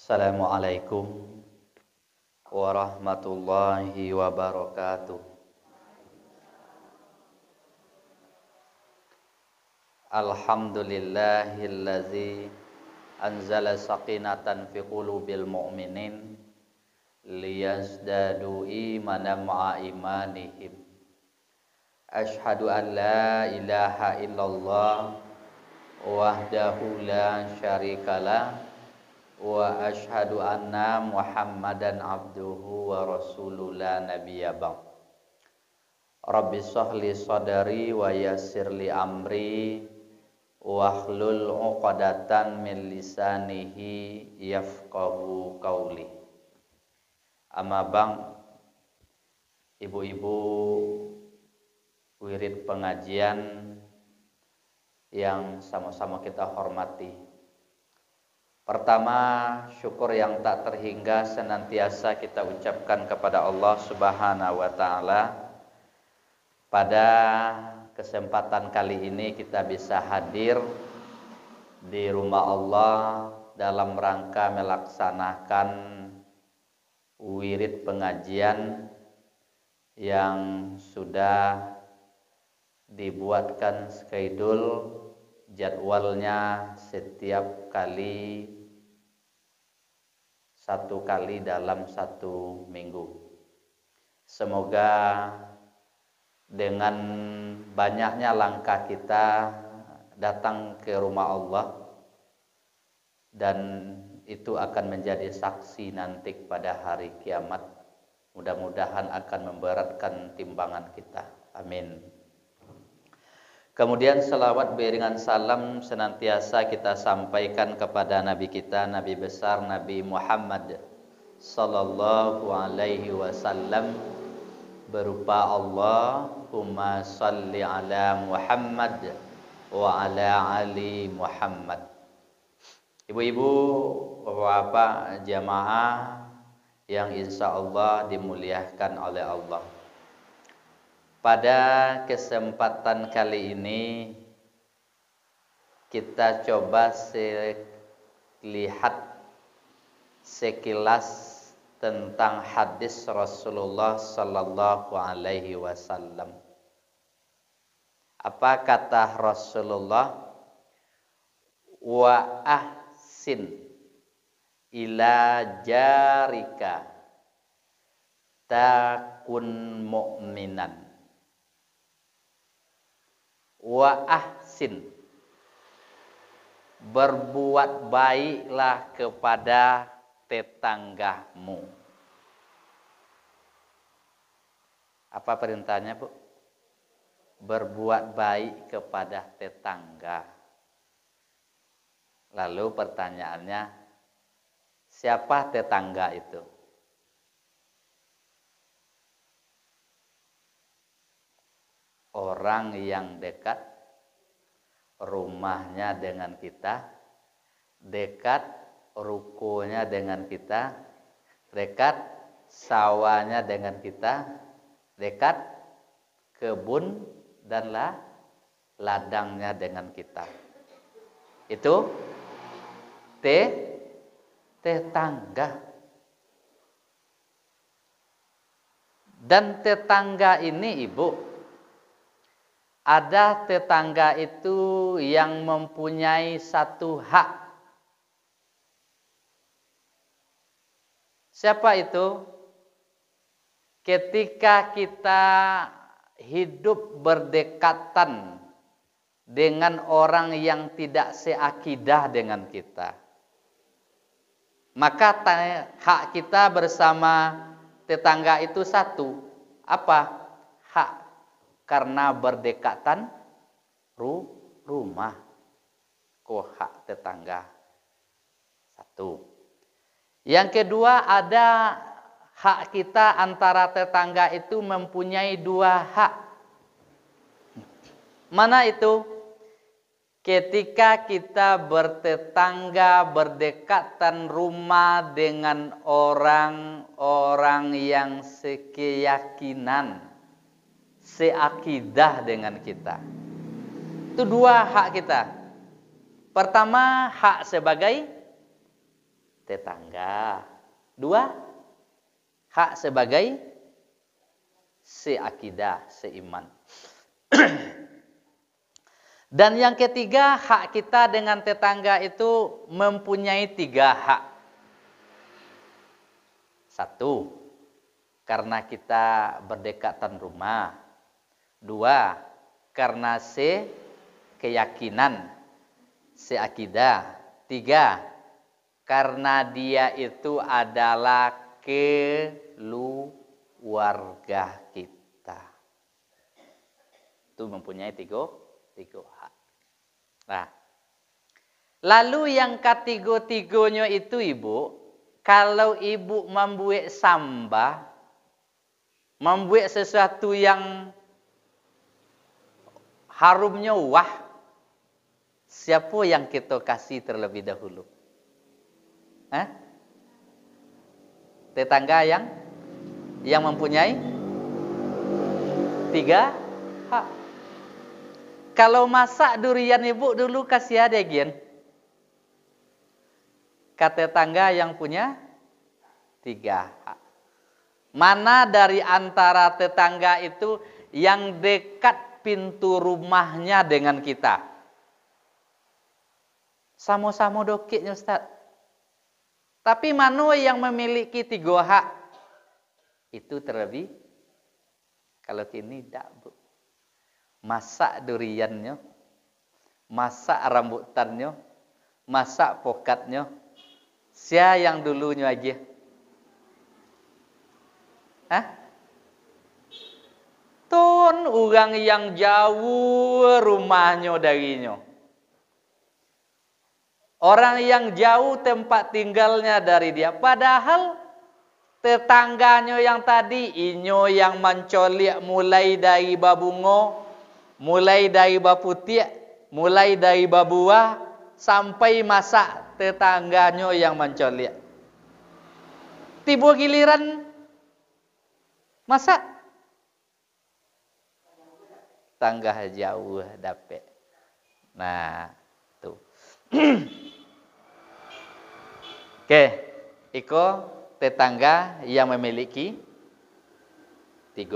Assalamualaikum warahmatullahi wabarakatuh. Alhamdulillahillazi anzala sakinatan fi qulubil mu'minin liyazdadu imanan ma'a imanihim. Ashhadu an la ilaha illallah wahdahu la syarikalah wa ashhadu anna Muhammadan abduhu wa rasuluhu la nabiyya ba'd. Rabbi shrahli sadri wa yassirli amri wahlul 'uqdatan min lisanihi yafqahu qawli. Amma bang, ibu-ibu wirid pengajian yang sama-sama kita hormati. Pertama, syukur yang tak terhingga senantiasa kita ucapkan kepada Allah Subhanahu wa taala. Pada kesempatan kali ini kita bisa hadir di rumah Allah dalam rangka melaksanakan wirid pengajian yang sudah dibuatkan schedule jadwalnya setiap kali satu kali dalam satu minggu. Semoga dengan banyaknya langkah kita datang ke rumah Allah, dan itu akan menjadi saksi nanti pada hari kiamat. Mudah-mudahan akan memberatkan timbangan kita. Amin. Kemudian selawat beriringan salam senantiasa kita sampaikan kepada Nabi kita, Nabi besar Nabi Muhammad sallallahu alaihi wasallam, berupa Allahumma salli ala Muhammad wa ala ali Muhammad. Ibu-ibu, bapak-bapak jamaah yang insya Allah dimuliakan oleh Allah. Pada kesempatan kali ini kita coba lihat sekilas tentang hadis Rasulullah sallallahu alaihi wasallam. Apa kata Rasulullah? Wa ahsin ila jarika takun mu'minan. Wa ahsin, berbuat baiklah kepada tetanggamu. Apa perintahnya, Bu? Berbuat baik kepada tetangga. Lalu pertanyaannya, siapa tetangga itu? Orang yang dekat rumahnya dengan kita, dekat rukonya dengan kita, dekat sawahnya dengan kita, dekat kebun dan ladangnya dengan kita. Itu tetangga. Dan tetangga ini, Ibu, ada tetangga itu yang mempunyai satu hak. Siapa itu? Ketika kita hidup berdekatan dengan orang yang tidak seakidah dengan kita, maka hak kita bersama tetangga itu satu. Apa? Hak karena berdekatan rumah. Hak tetangga satu. Yang kedua, ada hak kita antara tetangga itu mempunyai dua hak. Mana itu? Ketika kita bertetangga, berdekatan rumah dengan orang-orang yang sekeyakinan, seakidah dengan kita. Itu dua hak kita. Pertama, hak sebagai tetangga. 2, hak sebagai seakidah, seiman. Dan yang ketiga, hak kita dengan tetangga itu mempunyai 3 hak. 1, karena kita berdekatan rumah. 2, karena keyakinan, seakidah. 3, karena dia itu adalah keluarga kita. Itu mempunyai 3 hak. Nah, lalu yang ketiga-tiganya itu Ibu, kalau Ibu membuat sambah, membuat sesuatu yang harumnya wah, siapa yang kita kasih terlebih dahulu? Tetangga yang mempunyai 3 hak. Kalau masak durian Ibu dulu kasih adegan ke tetangga yang punya 3 hak. Mana dari antara tetangga itu yang dekat pintu rumahnya dengan kita? Sama-sama dokitnya Ustaz. Tapi mana yang memiliki 3 hak? Itu terlebih. Kalau kini tidak, Bu. Masak duriannya, masak rambutannya, masak pokatnya. Siapa yang dulunya aja? Ton orang yang jauh rumahnya darinya. Orang yang jauh tempat tinggalnya dari dia. Padahal tetangganya yang tadi, inyo yang mencoliak mulai dari babungo, mulai dari baputiak, mulai dari babua, sampai masak tetangganya yang mencoliak. Tiba giliran masak, tangga jauh dapat. Nah, tuh. Oke, iko tetangga yang memiliki 3.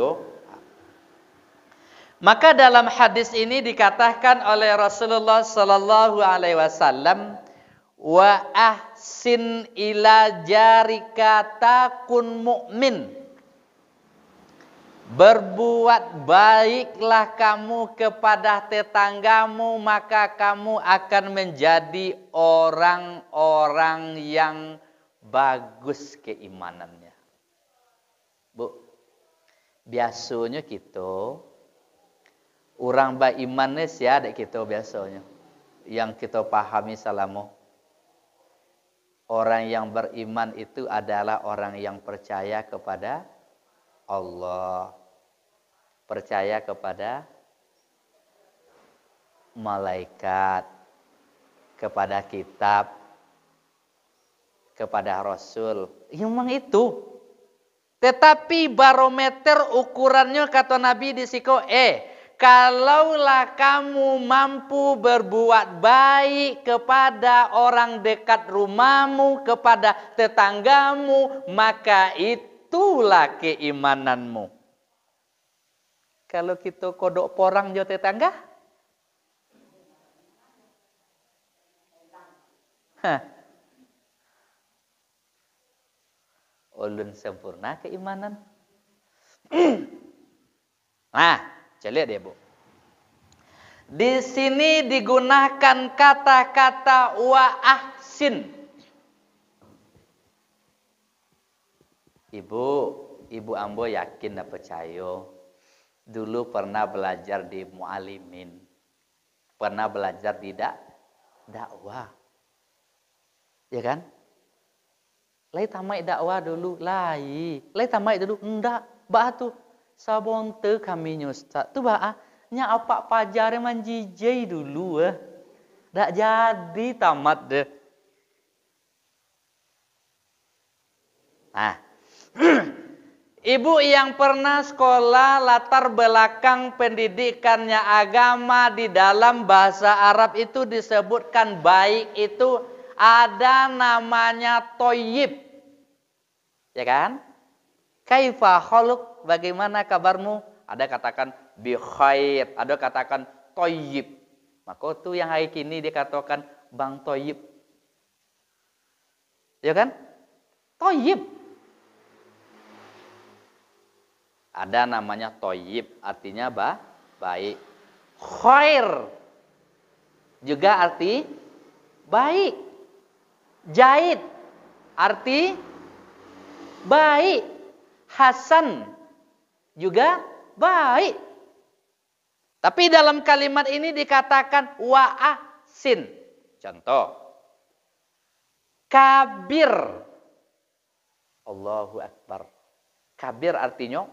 Maka dalam hadis ini dikatakan oleh Rasulullah sallallahu alaihi wasallam, wa ahsin ila jarika takun mu'min. Berbuat baiklah kamu kepada tetanggamu, maka kamu akan menjadi orang-orang yang bagus keimanannya. Bu, biasanya kita orang beriman siapa kita biasanya yang kita pahami selama orang yang beriman itu adalah orang yang percaya kepada Allah, percaya kepada malaikat, kepada kitab, kepada Rasul. Memang itu. Tetapi barometer ukurannya kata Nabi di siko, kalaulah kamu mampu berbuat baik kepada orang dekat rumahmu, kepada tetanggamu, maka itulah keimananmu. Kalau kita kodok porang jo tetangga, ulun sempurna keimanan. Nah, coba lihat deh Bu. Di sini digunakan kata-kata wa ahsin. Ibu ambo yakin dan percaya. Dulu pernah belajar di mualimin. Pernah belajar di dakwah. Ya kan? Lai tamai dakwah dulu, lai tamai dulu, enggak, batu sabonte kami Ustaz. Tu nya apa pajare manjijai dulu Dak jadi tamat deh. Nah, ibu yang pernah sekolah latar belakang pendidikannya agama di dalam bahasa Arab itu disebutkan baik itu ada namanya toyib. Ya kan? Kaifa khaluk, bagaimana kabarmu? Ada katakan bi khair, ada katakan toyib. Maka itu yang hari kini dikatakan Bang Toyib. Ya kan? Toyib. Ada namanya toyib, artinya baik. Khair juga arti baik. Jaid arti baik. Hasan juga baik. Tapi dalam kalimat ini dikatakan wa ahsin. Contoh. Kabir. Allahu Akbar. Kabir artinya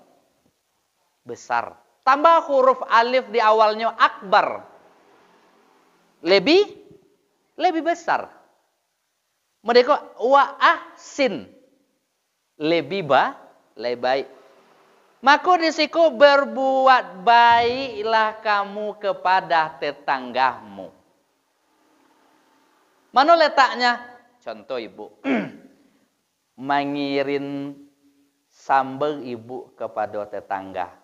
besar. Tambah huruf alif di awalnya akbar. Lebih besar. Mereka wa ahsin. Lebih baik. Maka disiku berbuat baiklah kamu kepada tetanggamu. Mana letaknya? Contoh ibu. Mengirim sambal ibu kepada tetangga.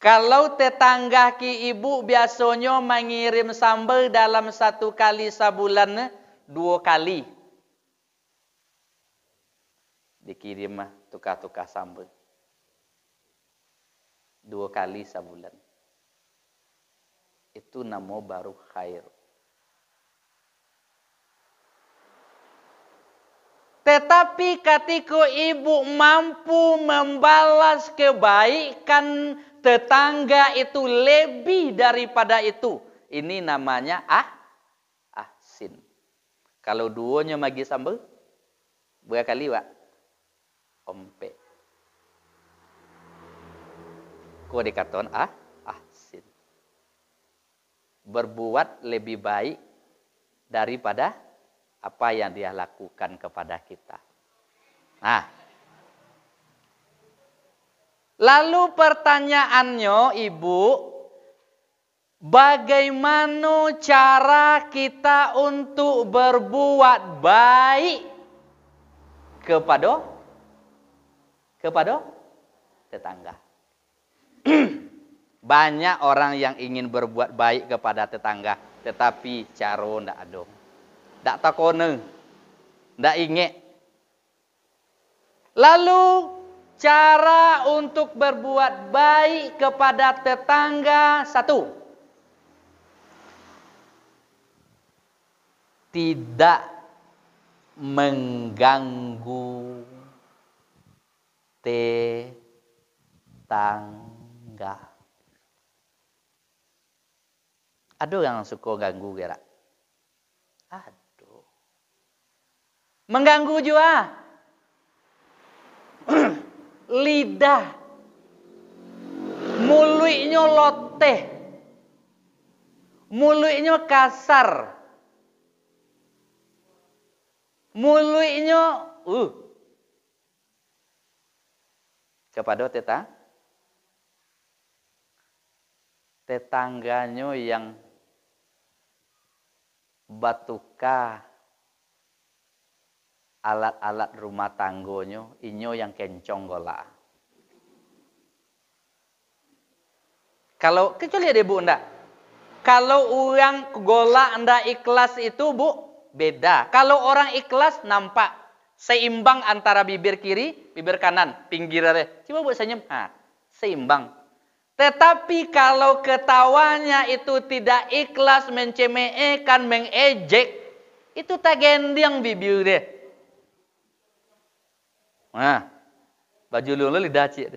Kalau tetangga ki ibu biasanya mengirim sambal dalam 1 kali sebulan 2 kali. Dikirim tukar-tukar sambal 2 kali sebulan. Itu nama baru khair. Tetapi ketika ibu mampu membalas kebaikan tetangga itu lebih daripada itu, ini namanya ahsin. Kalau duonya magi sambal berapa kali, Pak? Ompe. Kok dikatakan ahsin. Berbuat lebih baik daripada apa yang dia lakukan kepada kita. Nah. Lalu pertanyaannya, Ibu, bagaimana cara kita untuk berbuat baik kepada tetangga? Banyak orang yang ingin berbuat baik kepada tetangga, tetapi cara ndak ada. Ndak takone, ndak inget. Lalu cara untuk berbuat baik kepada tetangga, 1. Tidak mengganggu tetangga. Ada yang suka ganggu kira? Aduh. Mengganggu juga. Lidah. Mulutnya loteh. Mulutnya kasar. Mulutnya kepada tetangganya yang batuka alat-alat rumah tanggonya, inyo yang kencong gola. Kalau kecuali ada Bu ndak. Kalau orang gola ndak ikhlas itu Bu beda. Kalau orang ikhlas nampak seimbang antara bibir kiri, bibir kanan, pinggirnya. Coba Bu senyum. Seimbang. Tetapi kalau ketawanya itu tidak ikhlas, mencemekan, mengejek, itu tak gendang bibir deh. Nah, baju lu lidah cik.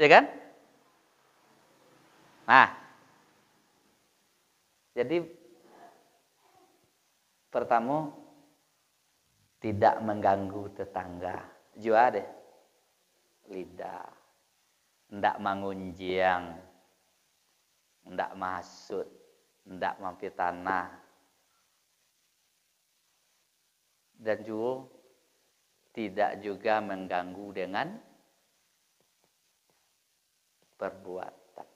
Ya kan? Nah, jadi pertama tidak mengganggu tetangga. Jua deh. Lidah. Ndak mangunjiang. Ndak masuk. Ndak mampir tanah. Dan juga tidak juga mengganggu dengan perbuatan.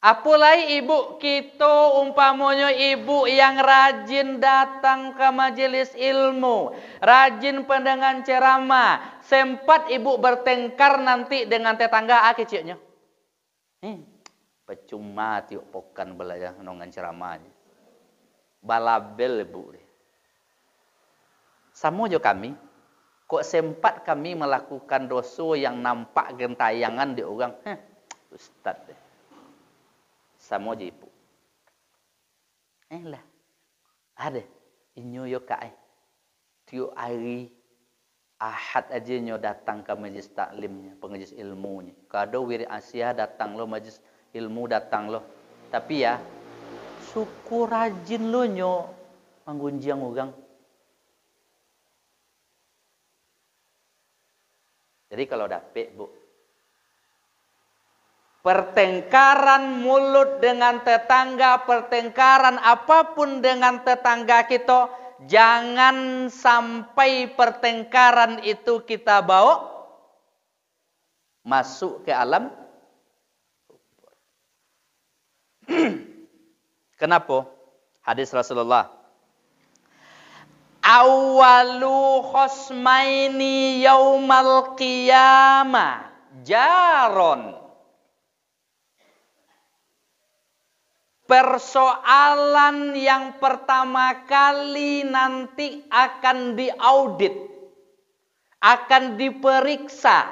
Apalagi ibu kita umpamanya ibu yang rajin datang ke majelis ilmu, rajin pendengar ceramah, sempat ibu bertengkar nanti dengan tetangga kecilnya. Percuma tiuk pokan belajar nongan ceramahnya. Balabel ibu. Sama juga kami, kok sempat kami melakukan dosa yang nampak gentayangan di orang, Ustaz deh. Sama je ibu. Lah. Ada. Inyo yo kai. Tiap hari Ahad aja nyo datang ke majlis taklimnya, pengajian ilmunya. Kado wiri Asia datang lo majlis ilmu datang lo. Tapi ya syukur rajin lo nyo manggunjiang ugang. Jadi kalau dapet bu, pertengkaran mulut dengan tetangga, pertengkaran apapun dengan tetangga kita, jangan sampai pertengkaran itu kita bawa masuk ke alam kubur. Kenapa? Hadis Rasulullah. Awalu khosmaini yaumal qiyamah jaron. Persoalan yang pertama kali nanti akan diaudit, akan diperiksa,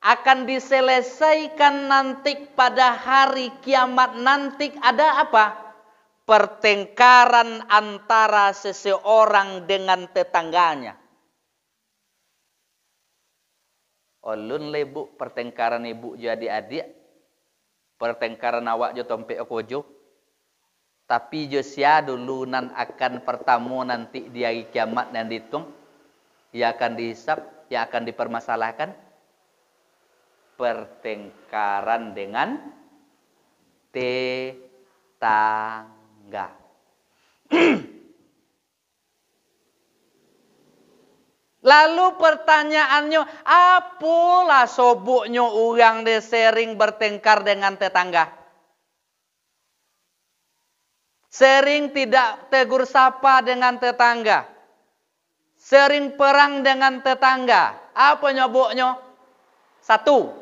akan diselesaikan nanti pada hari kiamat nanti ada apa? Pertengkaran antara seseorang dengan tetangganya. Ulun lebu pertengkaran ibu jadi adik, pertengkaran awak jo tompe okojo. Tapi Josia dulu nan akan pertama nanti di hari kiamat dan dihitung, ia akan dihisap, ia akan dipermasalahkan. Pertengkaran dengan tetangga. Lalu pertanyaannya, apalah sobuknya orang de sering bertengkar dengan tetangga? Sering tidak tegur sapa dengan tetangga. Sering perang dengan tetangga. Apa nyebutnya? Satu.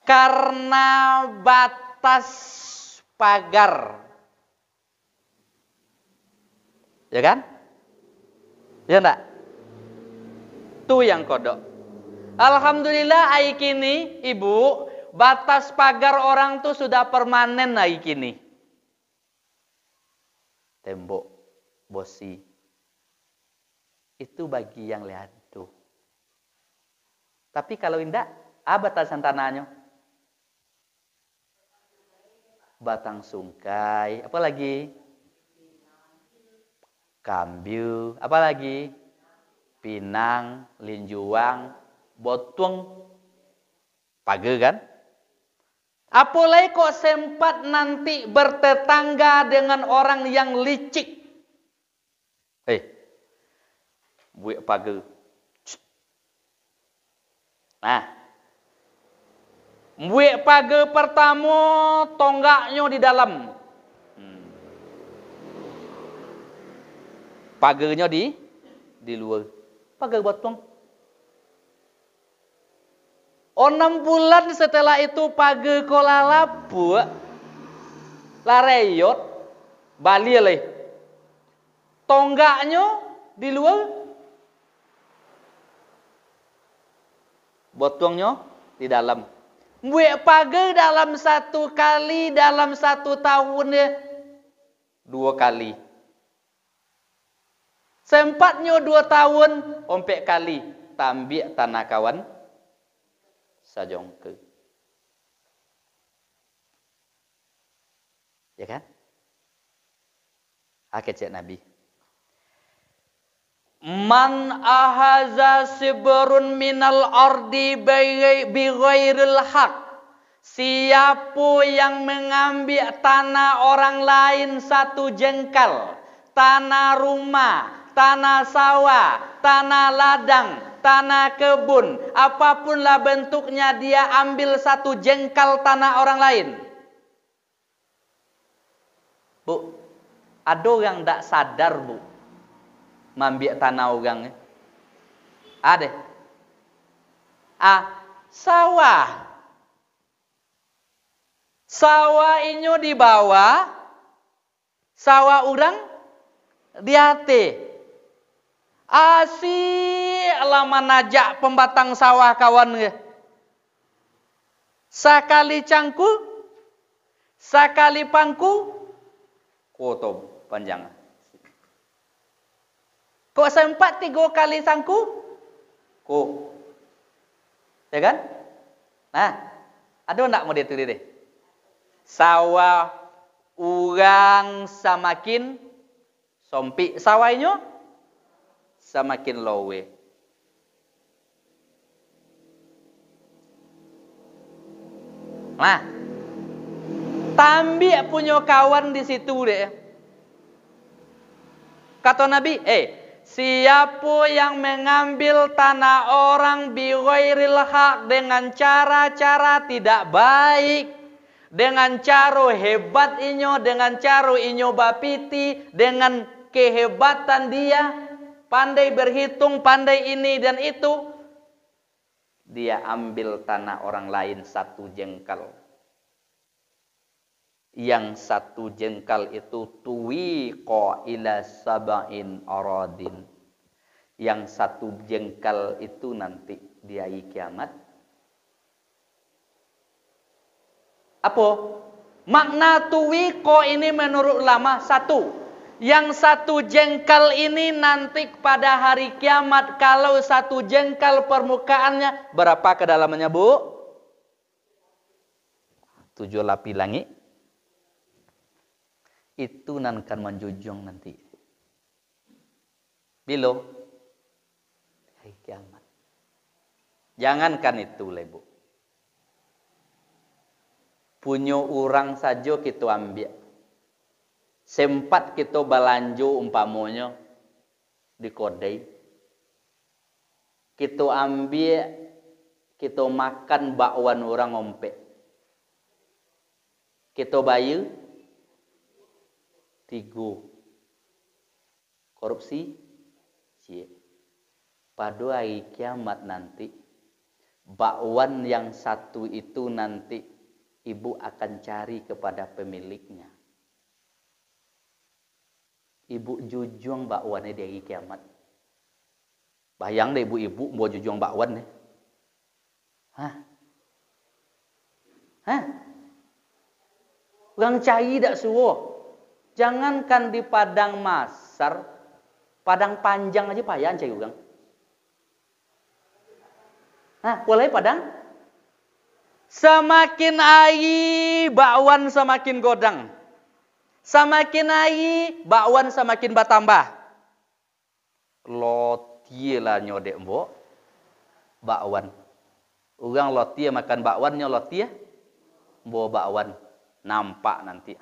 Karena batas pagar. Ya kan? Ya enggak? Itu yang kodok. Alhamdulillah hari kini, ibu, batas pagar orang tuh sudah permanen hari kini. Tembok, bosi. Itu bagi yang lihat tuh. Tapi kalau indah, batasan tanahnya? Batang sungkai, apa lagi? Kambiu, apa lagi? Pinang, linjuang, botung, page kan? Apalagi kok sempat nanti bertetangga dengan orang yang licik. Buik page. Nah, buik page pertama tonggaknya di dalam. Pagenya di luar. Page botong. 6 bulan setelah itu page kolalapu lareyot bali leh. Tonggaknya di luar, botongnya di dalam. Buik page dalam 1 kali, dalam 1 tahun 2 kali. Sempatnya 2 tahun, ompek kali. Tambik tanah kawan sajongke. Ya kan? Cek Nabi. Man ahaza sibrun minal ardi bighairil haq. Siapa yang mengambil tanah orang lain 1 jengkal, tanah rumah, tanah sawah, tanah ladang, tanah kebun, apapunlah bentuknya, dia ambil satu jengkal tanah orang lain. Bu, ada yang tak sadar, Bu, mambiak tanah orang. Ada. Sawah. Sawah inyo di bawah, sawah orang di hati. Lama najak pembatang sawah kawan ge. Sakali cangku, sakali pangku, koto panjang. Kok sempat 3 kali sangku? Kok. Ya kan? Nah, ada enggak mau ditulis deh? Sawah urang samakin sompi, sawahnya samakin lowe. Nah, Tambi punya kawan di situ deh. Kata Nabi, siapa yang mengambil tanah orang bighairil haq dengan cara-cara tidak baik, dengan cara hebat inyo, dengan cara inyo bapiti, dengan kehebatan dia, pandai berhitung, pandai ini dan itu, dia ambil tanah orang lain 1 jengkal. Yang 1 jengkal itu tuwiqa ila sab'in aradin. Yang 1 jengkal itu nanti di hari kiamat. Apa? Makna tuwiqa ini menurut ulama 1. Yang 1 jengkal ini nanti pada hari kiamat, kalau 1 jengkal permukaannya, berapa kedalamannya, Bu? 7 lapis langit. Itu nan akan menjunjung nanti. Bila? Hari kiamat. Jangankan itu, Bu. Punya orang saja kita ambil. Sempat kita balanjo umpamanya di kodai. Kita ambil, kita makan bakwan orang ompek. Kita bayar 3. Korupsi, pada hari kiamat nanti, bakwan yang 1 itu nanti ibu akan cari kepada pemiliknya. Ibu jujung bakwan di hari kiamat. Bayang deh ibu-ibu mau jujung bakwan nih. Orang cari tak suruh. Jangankan di padang masar, padang panjang aja payah cari orang. Boleh padang? Semakin air, bakwan semakin godang. Semakin air, bakwan semakin bertambah. Lotie lah nyodek mbok, bakwan. Orang lotie makan bakwannya lotie, mbok bakwan. Nampak nanti,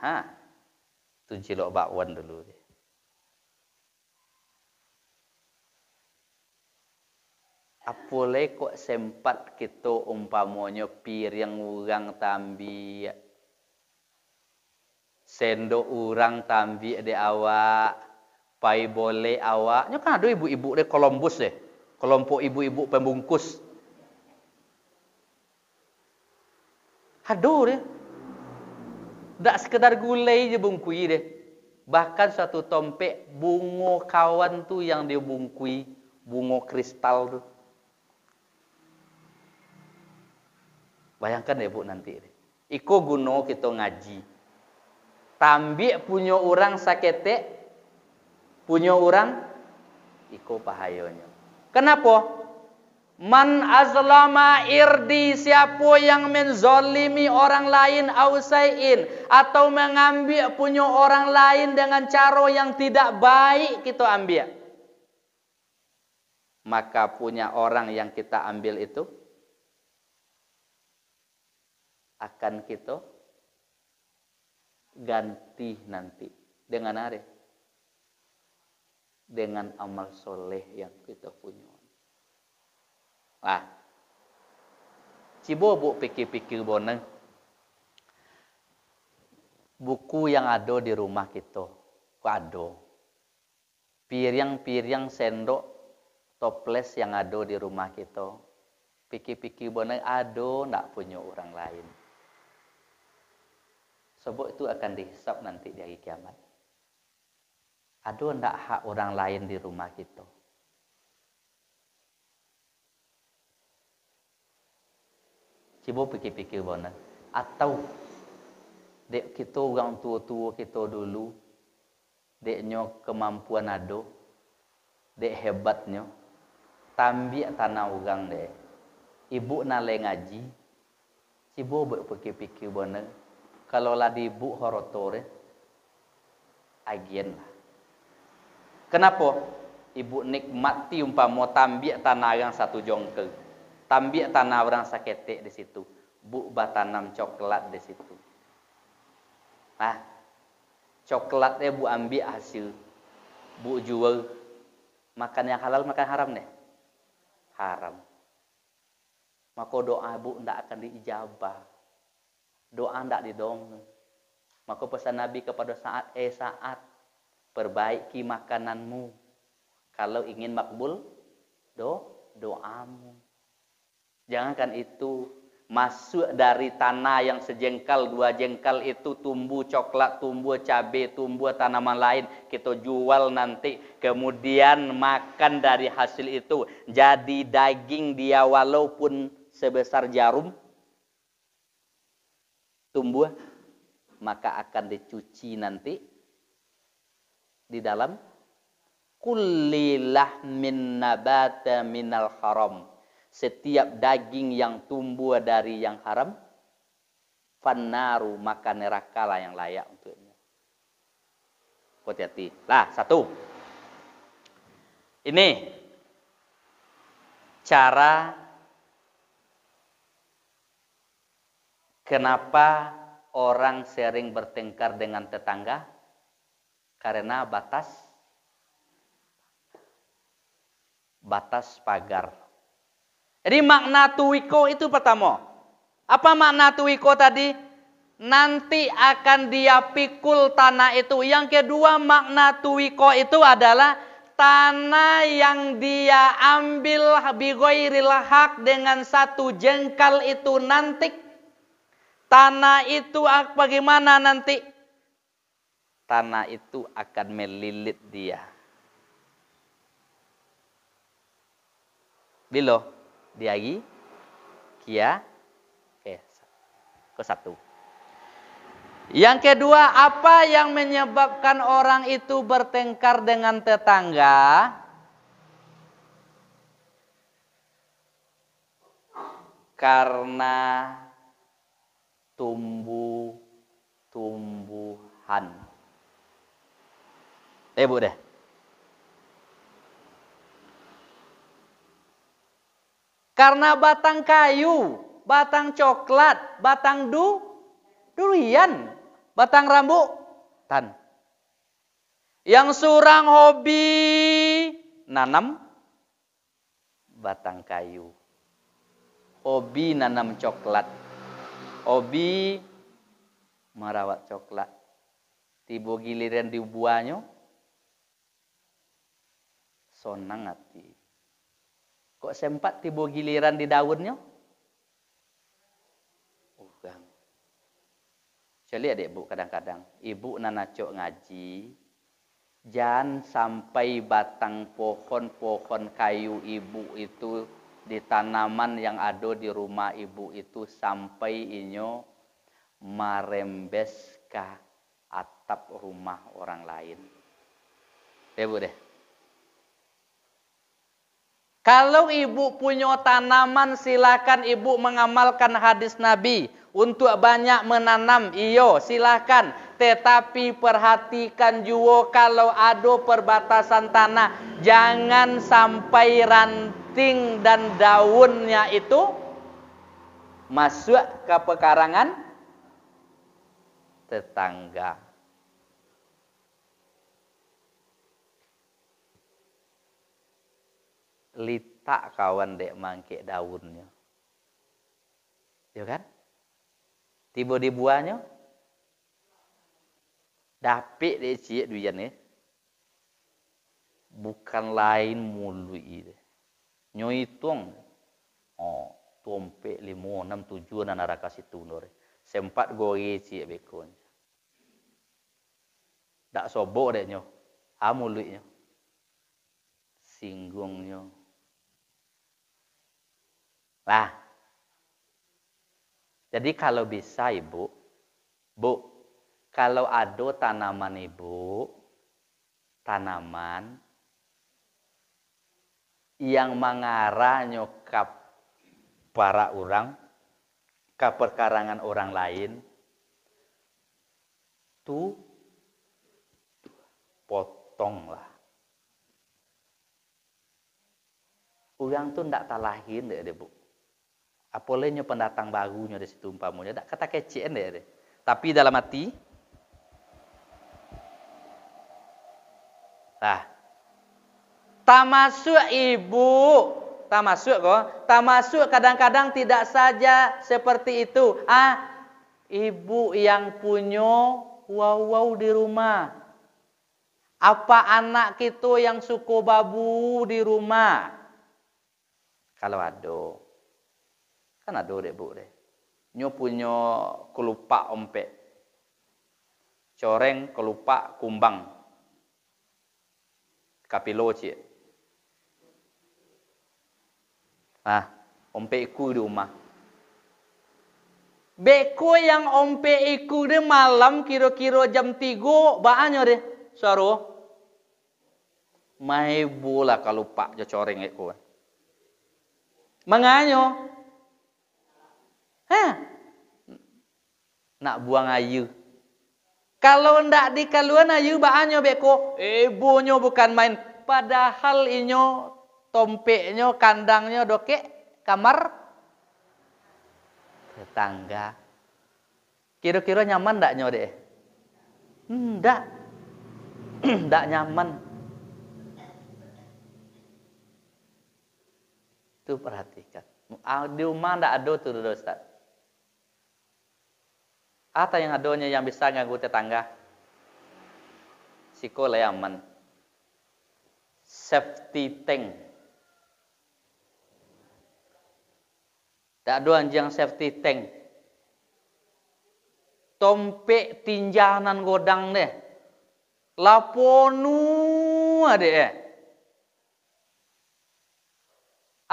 tu cilok bakwan dulu. Apoleh kok sempat kita umpamanya piring orang tambi, sendok orang tambi di awak, pai boleh awaknya kan ada ibu-ibu deh Columbus deh, kelompok ibu-ibu pembungkus. Aduh deh. Tak sekedar gulai je bungkui deh. Bahkan 1 tompek bungo kawan tu yang dia bungkui, bungo kristal tu. Bayangkan deh Bu nanti deh. Iko guno kita ngaji. Tambik punya orang sakete, punya orang iko pahayonya. Kenapa? Man azlama irdi, siapa yang menzolimi orang lain ausain, atau mengambil punya orang lain dengan cara yang tidak baik kita ambil, maka punya orang yang kita ambil itu akan kita ganti nanti dengan apa? Dengan amal soleh yang kita punya. Nah, cibo bu pikir-pikir boneng. Buku yang ada di rumah kita, kok ada. Piring-piring, sendok, toples yang ada di rumah kita. Pikir-pikir boneng ada, ndak punya orang lain. Sebab itu akan dihisap nanti di hari kiamat. Ada ndak hak orang lain di rumah kita? Coba pikir-pikir boneng. Atau dek kita orang tua-tua kita dulu, deknya kemampuan ada, dek hebatnya, tambik tanah orang dek. Ibu nale ngaji, coba berpikir-pikir boneng. Kalau lah di ibu horotore, agen lah. Kenapa? Ibu nikmati umpama tambik tanah yang satu jongkel, tambik tanah orang saketek di situ, bu batanam coklat di situ. Nah, coklatnya bu ambil hasil, bu jual, makan yang halal, makan haram deh, haram. Maka doa bu tidak akan diijabah, doa tidak didong. Maka pesan Nabi kepada saat perbaiki makananmu kalau ingin makbul doamu. Jangankan itu, masuk dari tanah yang sejengkal, 2 jengkal itu tumbuh coklat, tumbuh cabai, tumbuh tanaman lain, kita jual nanti, kemudian makan dari hasil itu, jadi daging dia walaupun sebesar jarum, tumbuh, maka akan dicuci nanti di dalam kullilah min nabata minal haram. Setiap daging yang tumbuh dari yang haram, fannaru, maka neraka lah yang layak untuknya. Hati-hati. Lah, satu. Ini cara kenapa orang sering bertengkar dengan tetangga? Karena batas pagar. Jadi makna tuwiko itu pertama. Apa makna tuwiko tadi? Nanti akan dia pikul tanah itu. Yang kedua, makna tuwiko itu adalah tanah yang dia ambil bighairil haq dengan 1 jengkal itu nanti. Tanah itu bagaimana nanti? Tanah itu akan melilit dia. Bilo diagi kia ke 1. Yang kedua, apa yang menyebabkan orang itu bertengkar dengan tetangga? Karena tumbuh-tumbuhan. Bu deh. Karena batang kayu, batang coklat, batang durian, batang rambutan. Yang surang hobi nanam batang kayu. Hobi nanam coklat. Hobi merawat coklat. Tiba giliran dibuahnya, sonang hati. Kok sempat tiba giliran di daunnya? Bukan. Saya lihat deh bu, kadang-kadang ibu nanacok ngaji, jangan sampai batang pohon kayu ibu itu di tanaman yang ada di rumah ibu itu sampai inyo marembes ke atap rumah orang lain. Bu deh. Kalau ibu punya tanaman, silakan ibu mengamalkan hadis Nabi untuk banyak menanam. Iyo, silakan. Tetapi perhatikan juga kalau ada perbatasan tanah, jangan sampai ranting dan daunnya itu masuk ke pekarangan tetangga. tak kawan dek mangkek daunnya. Ya kan? Tiba di buahnya, dapik dek cik duyan ni. Bukan lain mului deh. Nyo hitung. Oh, tumpek 5, 6, 7 na naraka situ nore. Sempat gore cik bekon. Dak sobok dek nyo. Mulunya. Singgungnya. Lah. Jadi kalau bisa ibu, kalau ada tanaman ibu, tanaman yang mengarah nyokap para orang, ke perkarangan orang lain, tuh potonglah. Orang tuh ndak talahin deh bu. Apalagi pendatang barunya di situ umpamanya, ndak kata kecen deh. Tapi dalam hati, nah, tak masuk ibu, tak masuk kok, tak masuk kadang-kadang tidak saja seperti itu. Ibu yang punya wow di rumah. Apa anak kita yang suka babu di rumah? Kalau ada, kan ada deh bu deh. Nyo punya kelupak ompek, coreng kelupak kumbang, kapilo cik. Ompek iku di rumah. Beko yang ompek iku deh malam kira-kira jam 3, baannya deh, suara. Mai bola kelupak jo coreng iku. Menganyo. Nak buang ayu. Kalau ndak dikaluan ayu baanyo beko, ibunya bukan main. Padahal inyo tompeknya, kandangnya doke kamar tetangga. Kira-kira nyaman ndak nyo deh? Ndak. Ndak nyaman. Itu perhatikan. Di rumah ndak ada tuh Ustaz. Apa yang adanya yang bisa ganggu tetangga? Siko layaman. Safety tank. Tak ada anjing safety tank. Tompek tinjanan godang deh. Laponu adek.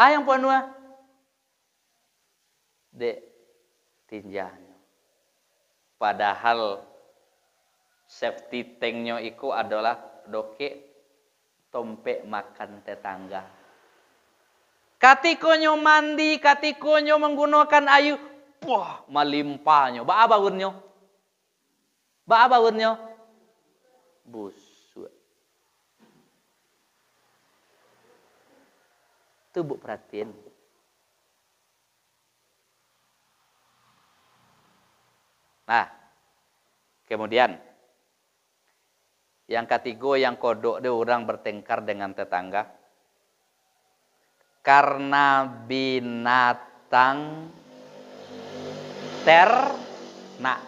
Yang ponu dek tinjahnya. Padahal safety tanknya itu adalah doke tompek makan tetangga. Katikonyo mandi, katikonyo menggunakan ayu, melimpahnya. Ba baunnya? Ba baunnya? Busuk. Itu bu perhatiin. Nah, kemudian yang ketiga yang kodok dia orang bertengkar dengan tetangga karena binatang ternak.